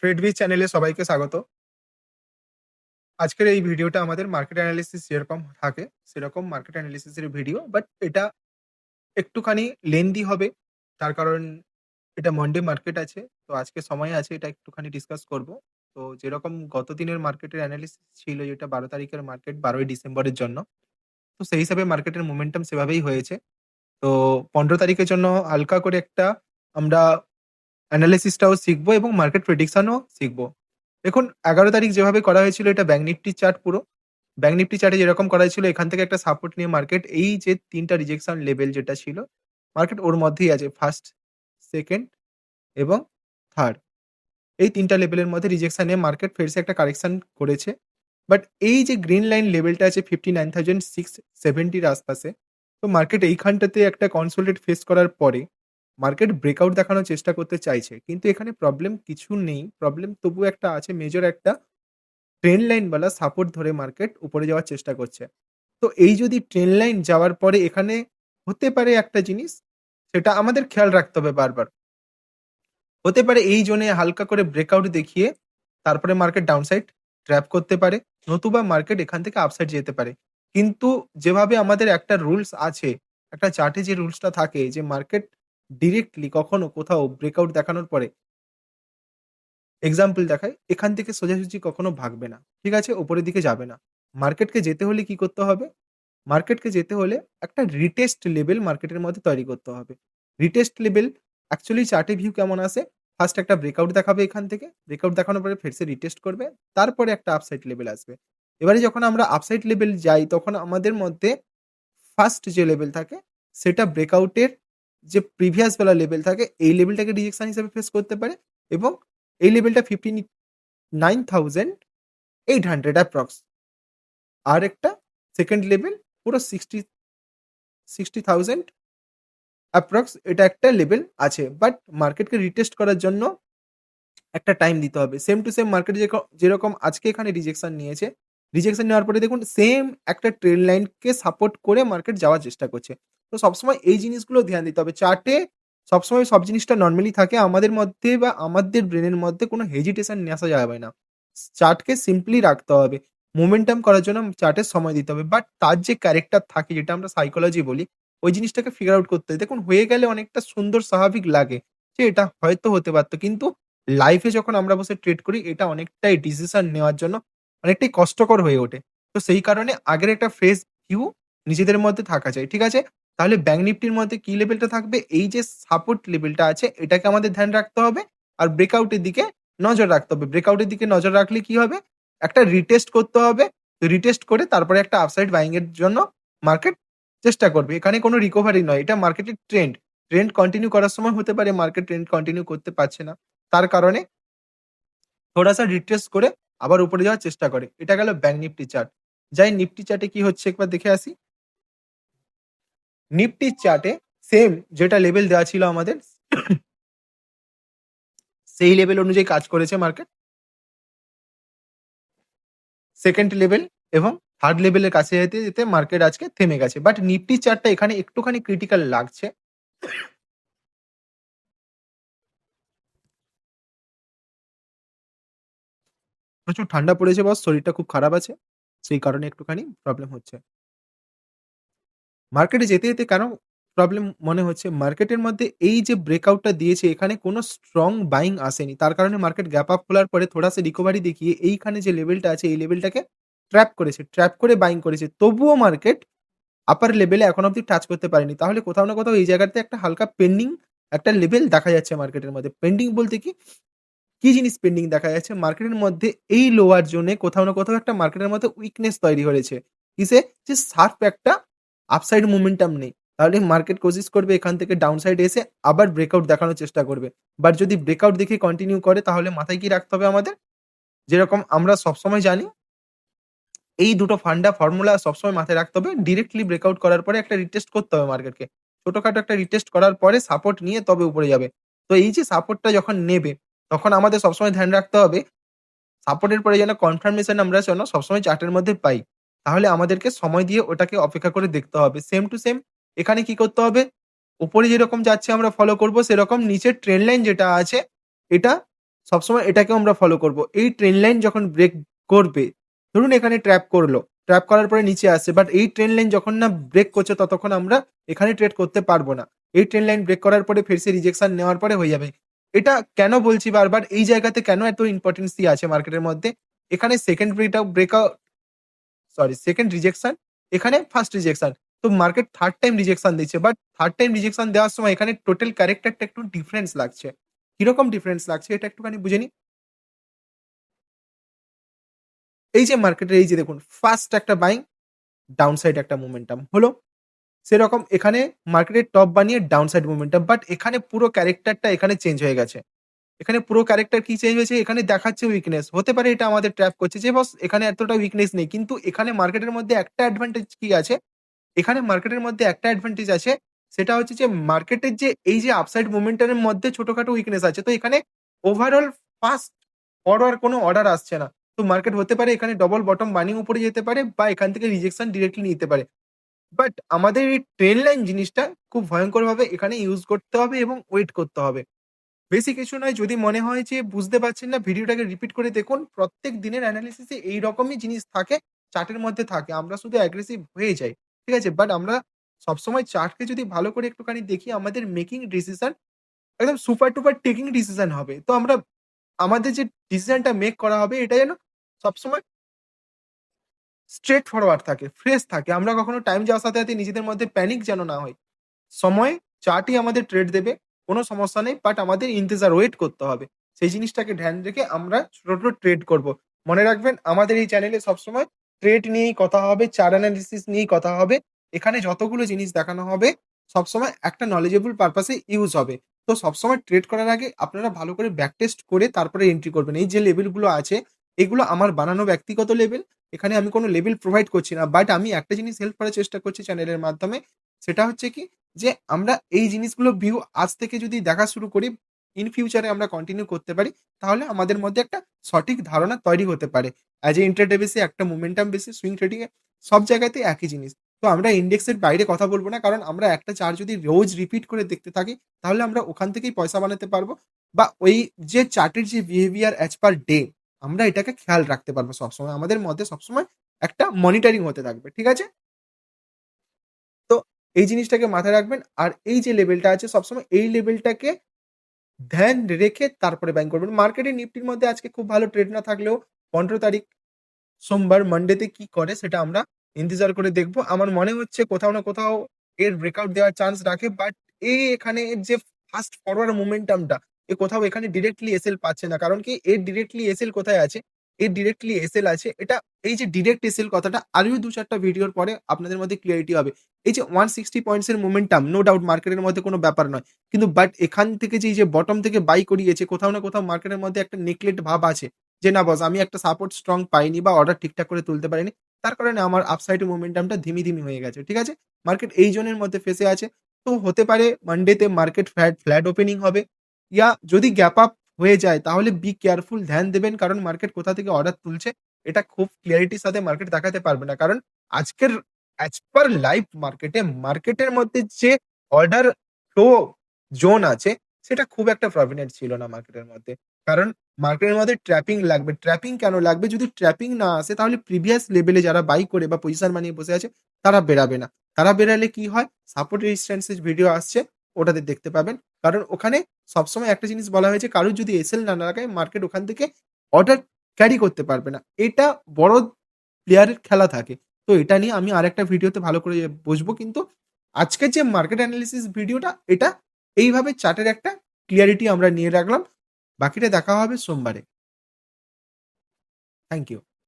ট্রেডবিজ চ্যানেলে সবাইকে স্বাগত। আজকের এই ভিডিওটা আমাদের মার্কেট অ্যানালিসিস যেরকম থাকে, সেরকম মার্কেট অ্যানালিসিস এর ভিডিও। বাট এটা একটুখানি লেন্দি হবে। তার কারণ এটা মন্ডে মার্কেট আছে। তো আজকে সময় আছে এটা একটুখানি ডিসকাস করব। তো যেরকম গত দিনের মার্কেটের অ্যানালিসিস ছিল যেটা ১২ তারিখের মার্কেট ১২ই ডিসেম্বরের জন্য। তো সেই হিসাবে মার্কেটের মোমেন্টাম সেভাবেই হয়েছে। তো ১৫ তারিখের জন্য হালকা করে একটা আমরা অ্যানালিসিসটাও শিখবো এবং মার্কেট প্রেডিকশনও শিখবো। দেখুন ১১ তারিখ যেভাবে করা হয়েছিল এটা ব্যাংক নিফটির চার্ট পুরো। ব্যাংক নিফটি চার্টে যেরকম করা হয়েছিল এখান থেকে একটা সাপোর্ট নিয়ে মার্কেট এই যে ৩ টা রিজেকশন লেভেল যেটা ছিল, মার্কেট ওর মধ্যেই আছে। ফার্স্ট, সেকেন্ড এবং থার্ড। এই ৩ টা লেভেলের মধ্যে রিজেকশন নিয়ে মার্কেট ফেরছে একটা কারেকশন করেছে। বাট এই যে গ্রিন লাইন লেভেলটা আছে 59670 এর আশপাশে। তো মার্কেট এইখানটাতে একটা কনসোলিডেট ফেস করার পরে মার্কেট ব্রেকআউট দেখানোর চেষ্টা করতে চাইছে। কিন্তু এখানে প্রবলেম কিছু নেই। প্রবলেম তবুও একটা আছে, মেজর একটা ট্রেন্ড লাইন ওয়ালা সাপোর্ট ধরে মার্কেট উপরে যাওয়ার চেষ্টা করছে। তো এই যদি ট্রেন্ড লাইন যাওয়ার পরে এখানে হতে পারে একটা জিনিস, সেটা আমাদের খেয়াল রাখতে হবে বারবার। হতে পারে এই জোনে হালকা করে ব্রেকআউট দেখিয়ে তারপরে মার্কেট ডাউনসাইড ট্র্যাপ করতে পারে। নতুবা মার্কেট এখান থেকে আপসাইড যেতে পারে। কিন্তু যেভাবে আমাদের একটা রুলস আছে, একটা চার্টে যে রুলসটা থাকে যে মার্কেট ডিরেক্টলি কখনো কোথাও ব্রেকআউট দেখানোর পরে এক্সাম্পল দেখাই, এখান থেকে সোজাসুজি কখনো ভাগবে না। ঠিক আছে? উপরের দিকে যাবে না। মার্কেটকে যেতে হলে কি করতে হবে? মার্কেটকে যেতে হলে একটা রিটেস্ট লেভেল মার্কেটের মধ্যে তৈরি করতে হবে। রিটেস্ট লেভেল অ্যাকচুয়ালি চার্টে ভিউ কেমন আসে? ফার্স্ট একটা ব্রেকআউট দেখাবে এখান থেকে। ব্রেকআউট দেখানোর পরে ফিরসে রিটেস্ট করবে। তারপরে একটা আপসাইড লেভেল আসবে। এবারে যখন আমরা আপসাইড লেভেল যাই তখন আমাদের মধ্যে ফার্স্ট যে লেভেল থাকে সেটা ব্রেকআউটের যে প্রিভিয়াস বেলা লেভেল থাকে এই লেভেলটাকে রিজেকশন হিসেবে ফেস করতে পারে এবং এই লেভেলটা 59,800 অ্যাপ্রক্স। আর একটা সেকেন্ড লেভেল পুরো 60,000 অ্যাপ্রক্স, এটা একটা লেভেল আছে। বাট মার্কেটকে রিটেস্ট করার জন্য একটা টাইম দিতে হবে। সেম টু সেম মার্কেট যেরকম আজকে এখানে রিজেকশন নিয়েছে। রিজেকশন নেওয়ার পরে দেখুন সেম একটা ট্রেন্ড লাইনকে সাপোর্ট করে মার্কেট যাওয়ার চেষ্টা করছে। তো সবসময় এই জিনিসগুলো ধ্যান দিতে হবে। চার্টে সবসময় সব জিনিসটা নরমালি থাকে। আমাদের মধ্যে বা আমাদের ব্রেনের মধ্যে কোনো হেজিটেশন নিয়ে আসা যাবে না। চার্টকে সিম্পলি রাখতে হবে। মোমেন্টাম করার জন্য চার্টের সময় দিতে হবে। বাট তার যে ক্যারেক্টার থাকে যেটা আমরা সাইকোলজি বলি, ওই জিনিসটাকে ফিগার আউট করতে হয়। দেখুন হয়ে গেলে অনেকটা সুন্দর স্বাভাবিক লাগে যে এটা হয়তো হতে পারত। কিন্তু লাইফে যখন আমরা বসে ট্রেড করি এটা অনেকটাই ডিসিশন নেওয়ার জন্য অনেকটাই কষ্টকর হয়ে ওঠে। তো সেই কারণে আগের একটা ফ্রেশ ভিউ নিজেদের মধ্যে থাকা চাই। ঠিক আছে? তাহলে ব্যাংক নিফটির মধ্যে কি লেভেলটা থাকবে? এই যে সাপোর্ট লেভেলটা আছে এটাকে আমাদের ধ্যান রাখতে হবে। আর ব্রেকআউটের দিকে নজর রাখতে হবে। ব্রেকআউটের দিকে নজর রাখলে কি হবে? একটা রিটেস্ট করতে হবে। রিটেস্ট করে তারপরে একটা আপসাইড বাইং এর জন্য মার্কেট চেষ্টা করবে। এখানে কোনো রিকভারি নয়। এটা মার্কেটের ট্রেন্ড। ট্রেন্ড কন্টিনিউ করার সময় হতে পারে মার্কেট ট্রেন্ড কন্টিনিউ করতে পারছে না। তার কারণে থোড়া-সা রিট্রেস করে আবার উপরে যাওয়ার চেষ্টা করে। এটা গেল ব্যাংক নিফটি চার্ট। যাই নিফটি চার্টে কি হচ্ছে একবার দেখে আসি। নিফটির চার্টে সেম যেটা লেভেল দেওয়া ছিল আমাদের সেই লেভেল অনুযায়ী কাজ করেছে মার্কেট। সেকেন্ড লেভেল এবং থার্ড লেভেলের কাছে যেতে, যেতে মার্কেট আজকে থেমে গেছে। বাট নিফটির চার্টটা এখানে একটুখানি ক্রিটিক্যাল লাগছে। প্রচুর ঠান্ডা পড়েছে বস, শরীরটা খুব খারাপ আছে। সেই কারণে একটুখানি প্রবলেম হচ্ছে। মার্কেটে যেতে, যেতে কেন প্রবলেম মনে হচ্ছে? মার্কেটের মধ্যে এই যে ব্রেকআউটটা দিয়েছে এখানে কোনো স্ট্রং বাইং আসেনি। তার কারণে মার্কেট গ্যাপ আপ খোলার পরে থোড়া-সা রিকভারি দেখিয়ে এইখানে যে লেভেলটা আছে এই লেভেলটাকে ট্র্যাপ করেছে। ট্র্যাপ করে বাইং করেছে। তবুও মার্কেট আপার লেভেলে এখনো অব্দি টাচ করতে পারেনি। তাহলে কোথাও না কোথাও এই জায়গাতে একটা হালকা পেন্ডিং একটা লেভেল দেখা যাচ্ছে মার্কেটের মধ্যে। পেন্ডিং বলতে কি? কি জিনিস পেন্ডিং দেখা যাচ্ছে? মার্কেটের মধ্যে এই লোয়ার জোনে কোথাও না কোথাও একটা মার্কেটের মধ্যে উইকনেস তৈরি হয়েছে। কিসে? যে শার্প একটা আপসাইড মোমেন্টাম নেই। তাহলে মার্কেট কোশিশ করবে এখান থেকে ডাউন সাইড এসে আবার ব্রেকআউট দেখানোর চেষ্টা করবে। বাট যদি ব্রেকআউট দেখে কন্টিনিউ করে তাহলে মাথায় কি রাখতে হবে আমাদের? যেরকম আমরা সবসময় জানি এই দুটো ফান্ডা ফর্মুলা সবসময় মাথায় রাখতে হবে। ডিরেক্টলি ব্রেকআউট করার পরে একটা রিটেস্ট করতে হবে মার্কেটকে। ছোটখাটো একটা রিটেস্ট করার পরে সাপোর্ট নিয়ে তবে উপরে যাবে। তো এই যে সাপোর্টটা যখন নেবে, তখন আমাদের সবসময় ধ্যান রাখতে হবে সাপোর্টের পরে যেন কনফার্মেশন আমরা যেন সবসময় চার্টের মধ্যে পাই। তাহলে আমাদেরকে সময় দিয়ে ওটাকে অপেক্ষা করে দেখতে হবে। সেম টু সেম এখানে কি করতে হবে? উপরে যেরকম যাচ্ছে আমরা ফলো করব সেরকম নিচের ট্রেন্ড লাইন যেটা আছে এটা সবসময় এটাকেও আমরা ফলো করব। এই ট্রেন্ড লাইন যখন ব্রেক করবে, ধরুন এখানে ট্র্যাপ করলো। ট্র্যাপ করার পরে নিচে আসছে। বাট এই ট্রেন্ড লাইন যখন না ব্রেক করছে ততক্ষণ আমরা এখানে ট্রেড করতে পারব না। এই ট্রেন্ড লাইন ব্রেক করার পরে ফিরসে রিজেকশন নেওয়ার পরে হয়ে যাবে। এটা কেন বলছি বারবার, এই জায়গাতে কেন এত ইম্পোর্টেন্সি আছে মার্কেটের মধ্যে? এখানে second breakout, sorry second rejection, এখানে ফার্স্ট রিজেকশন। তো মার্কেট থার্ড টাইম রিজেকশন দিচ্ছে। বাট থার্ড টাইম রিজেকশন দেওয়ার সময় এখানে টোটাল ক্যারেক্টারটা একটু ডিফারেন্স লাগছে। কিরকম ডিফারেন্স লাগছে এটা একটুখানি বুঝে নিই। এই যে মার্কেটের এই যে দেখুন ফার্স্ট একটা বাইং, ডাউন সাইড একটা মোমেন্টাম হলো। সেরকম এখানে মার্কেটের টপ বানিয়ে ডাউন সাইড মোমেন্টাম। বাট এখানে পুরো ক্যারেক্টারটা এখানে চেঞ্জ হয়ে গেছে। এখানে পুরো ক্যারেক্টার কি চেঞ্জ হয়েছে? এখানে দেখাচ্ছে উইকনেস। হতে পারে এটা আমাদের ট্র্যাপ করছে যে বস এখানে এতটা উইকনেস নেই। কিন্তু এখানে মার্কেটের মধ্যে একটা অ্যাডভান্টেজ কি আছে? এখানে মার্কেটের মধ্যে একটা অ্যাডভান্টেজ আছে। সেটা হচ্ছে যে মার্কেটের যে এই যে আপসাইড মোমেন্টাম এর মধ্যে ছোটখাটো উইকনেস আছে। তো এখানে ওভারঅল ফাস্ট ফরওয়ার্ড কোনো অর্ডার আসছে না। তো মার্কেট হতে পারে এখানে ডবল বটম বার্নিং উপরে যেতে পারে বা এখান থেকে রিজেকশন ডিরেক্টলি নিতে পারে। বাট আমাদের এই ট্রেন্ড লাইন জিনিসটা খুব ভয়ংকরভাবে এখানে ইউজ করতে হবে এবং ওয়েট করতে হবে। বেশি কিছু নয়, যদি মনে হয় যে বুঝতে পারছেন না ভিডিওটাকে রিপিট করে দেখুন। প্রত্যেক দিনের অ্যানালিসিসে এইরকমই জিনিস থাকে, চার্টের মধ্যে থাকে। আমরা শুধু অ্যাগ্রেসিভ হয়ে যাই। ঠিক আছে? বাট আমরা সবসময় চার্টকে যদি ভালো করে একটুখানি দেখি আমাদের মেকিং ডিসিশন একদম সুপার টুপার টেকিং ডিসিশন হবে। তো আমরা আমাদের যে ডিসিশনটা মেক করা হবে এটা যেন সবসময় স্ট্রেইট ফরওয়ার্ড থাকে, ফ্রেশ থাকে। আমরা কখনো টাইম যাওয়ার সাথে, সাথে নিজেদের মধ্যে প্যানিক যেন না হয়। সময় চার্টই আমাদের ট্রেড দেবে। কোনো সমস্যা নেই। বাট আমাদের ইন্তেজার ওয়েট করতে হবে। সেই জিনিসটাকে ধ্যান রেখে আমরা ছোট, ছোট ট্রেড করব। মনে রাখবেন আমাদের এই চ্যানেলে সবসময় ট্রেড নিয়েই কথা হবে, চার্ট অ্যানালিসিস নিয়েই কথা হবে। এখানে যতগুলো জিনিস দেখানো হবে সবসময় একটা নলেজেবল পারপাস এ ইউজ হবে। তো সবসময় ট্রেড করার আগে আপনারা ভালো করে ব্যাক টেস্ট করে তারপরে এন্ট্রি করবেন। এই যে লেভেল গুলো আছে এগুলো আমার বানানো ব্যক্তিগত লেভেল। এখানে আমি কোনো লেভেল প্রোভাইড করছি না। বাট আমি একটা জিনিস হেল্প করার চেষ্টা করছি চ্যানেলের মাধ্যমে। সেটা হচ্ছে কি, যে আমরা এই জিনিসগুলো ভিউ আজ থেকে যদি দেখা শুরু করি, ইন ফিউচারে আমরা কন্টিনিউ করতে পারি, তাহলে আমাদের মধ্যে একটা সঠিক ধারণা তৈরি হতে পারে। অ্যাজ এ ইন্ট্রাডে বেসে, একটা মোমেন্টাম বেসে, সুইং ট্রেডিং এ সব জায়গাতেই একই জিনিস। তো আমরা ইন্ডেক্সের বাইরে কথা বলব না। কারণ আমরা একটা চার্ট যদি রোজ রিপিট করে দেখতে থাকি, তাহলে আমরা ওখান থেকেই পয়সা বানাতে পারবো। বা ওই যে চার্টের যে বিহেভিয়ার অ্যাজ পার ডে, আমরা এটাকে খেয়াল রাখতে পারবো সবসময়। আমাদের মধ্যে সবসময় একটা মনিটরিং হতে থাকবে। ঠিক আছে? তো এই জিনিসটাকে মাথায় রাখবেন। আর এই যে লেভেলটা আছে সবসময় এই লেভেলটাকে ধ্যান রেখে তারপরে বাইং করবেন। মার্কেটে নিফটির মধ্যে আজকে খুব ভালো ট্রেড না থাকলেও ১৫ তারিখ সোমবার মানডেতে কি করে সেটা আমরা ইন্তেজার করে দেখব। আমার মনে হচ্ছে কোথাও না কোথাও এর ব্রেকআউট দেওয়ার চান্স রাখে। বাট এখানে এর যে ফাস্ট ফরওয়ার্ড মোমেন্টামটা কোথাও এখানে ডিরেক্টলি এসএল পাচ্ছে না। কারণ কি এর ডিরেক্টলি এসএল কোথায় আছে? এর ডিরেক্টলি এসএল আছে এটা, এই যে ডিরেক্ট এসএল কথাটা আরও ২-৪ টা ভিডিওর পরে আপনাদের মধ্যে ক্লিয়ারিটি হবে। এই যে 160 পয়েন্টস এর মোমেন্টাম, নো ডাউট মার্কেটের মধ্যে কোনো ব্যাপার নয়। কিন্তু বাট এখান থেকে যে এই যে বটম থেকে বাই করিয়েছে, কোথাও না কোথাও মার্কেটের মধ্যে একটা নেগলেক্ট ভাব আছে। যে না বস আমি একটা সাপোর্ট স্ট্রং পাইনি বা অর্ডার ঠিকঠাক করে তুলতে পারিনি। তার কারণে আমার আপসাইড মোমেন্টামটা ধিমি, ধিমি হয়ে গেছে। ঠিক আছে? মার্কেট এই জোনের মধ্যে ফেঁসে আছে। তো হতে পারে মানডেতে মার্কেট ফ্ল্যাট ওপেনিং হবে। ইয়া যদি গ্যাপ আপ হয়ে যায় তাহলে বি কেয়ারফুল, ধ্যান দেবেন। কারণ মার্কেট কোথা থেকে অর্ডার তুলছে এটা খুব ক্লিয়ারিটির সাথে মার্কেট দেখাতে পারবে না। কারণ আজকের অ্যাজ পার লাইভ মার্কেটের মধ্যে যে অর্ডার ফ্লো জোন আছে সেটা খুব একটা প্রমিনেন্ট ছিল না মার্কেটের মধ্যে। কারণ মার্কেটের মধ্যে ট্র্যাপিং লাগবে। ট্র্যাপিং কেন লাগবে? যদি ট্র্যাপিং না আসে তাহলে প্রিভিয়াস লেভেলে যারা বাই করে বা পজিশন বানিয়ে বসে আছে তারা বেরাবে না। তারা বেরালে কি হয়? সাপোর্ট রেজিস্ট্যান্স এর ভিডিও আসছে ওটাতে দেখতে পাবেন। কারণ ওখানে সবসময় একটা জিনিস বলা হয়েছে, কারোর যদি এসএল না লাগায় মার্কেট ওখান থেকে অর্ডার ক্যারি করতে পারবে না। এটা বড় প্লেয়ারের খেলা থাকে। তো এটা নিয়ে আমি আরেকটা ভিডিওতে ভালো করে বসবো। কিন্তু আজকের যে মার্কেট অ্যানালিসিস ভিডিওটা এটা এইভাবে চার্টের একটা ক্লিয়ারিটি আমরা নিয়ে রাখলাম। বাকিটা দেখা হবে সোমবারে। Thank you.